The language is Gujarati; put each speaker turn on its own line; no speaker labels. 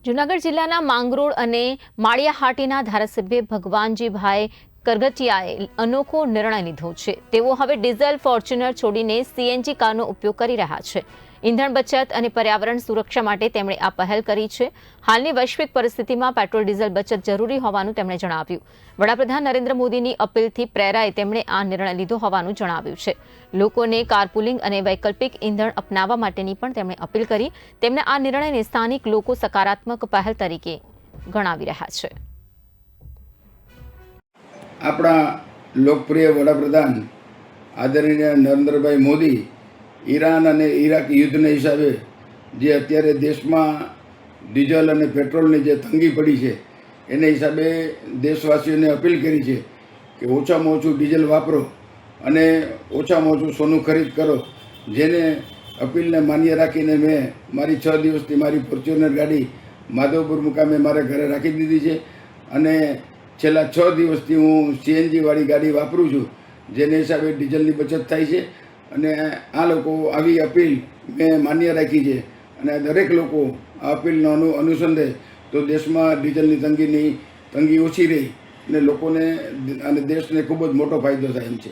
જૂનાગઢ જિલ્લાના માંગરોળ અને માળિયાહાટીના ધારાસભ્ય ભગવાનજીભાઈ કરગટિયાએ અનોખો નિર્ણય લીધો છે। તેઓ હવે ડીઝલ ફોર્ચ્યુનર છોડીને સીએનજી કારનો ઉપયોગ કરી રહ્યા છે। ઈંધણ બચત અને પર્યાવરણ સુરક્ષા માટે તેમણે આ પહેલ કરી છે। હાલની વૈશ્વિક પરિસ્થિતિમાં પેટ્રોલ ડીઝલ બચત જરૂરી હોવાનું તેમણે જણાવ્યું। વડાપ્રધાન નરેન્દ્ર મોદીની અપીલથી પ્રેરાઈ તેમણે આ નિર્ણય લીધો હોવાનું જણાવ્યું છે। લોકોને કારપુલિંગ અને વૈકલ્પિક ઈંધણ અપનાવવા માટેની પણ તેમણે અપીલ કરી। તેમણે આ નિર્ણયને સ્થાનિક લોકો સકારાત્મક પહેલ તરીકે ગણાવી રહ્યા છે।
આપણા લોકપ્રિય વડાપ્રધાન આદરણીય નરેન્દ્રભાઈ મોદી ઈરાન અને ઈરાક યુદ્ધના હિસાબે જે અત્યારે દેશમાં ડીઝલ અને પેટ્રોલની જે તંગી પડી છે એને હિસાબે દેશવાસીઓને અપીલ કરી છે કે ઓછામાં ઓછું ડીઝલ વાપરો અને ઓછામાં ઓછું સોનું ખરીદ કરો। જેને અપીલને માન્ય રાખીને મેં મારી 6 દિવસથી મારી ફોર્ચ્યુનર ગાડી માધવપુર મુકામે મારે ઘરે રાખી દીધી છે અને છેલ્લા 6 દિવસથી હું સીએનજી વાળી ગાડી વાપરું છું, જેને હિસાબે ડીઝલની બચત થાય છે અને આ લોકો આવી અપીલ મેં માન્ય રાખી છે અને દરેક લોકો આ અપીલનો અનુસંધે તો દેશમાં ડીઝલની તંગી ઓછી રહી અને લોકોને અને દેશને ખૂબ જ મોટો ફાયદો થાય એમ છે।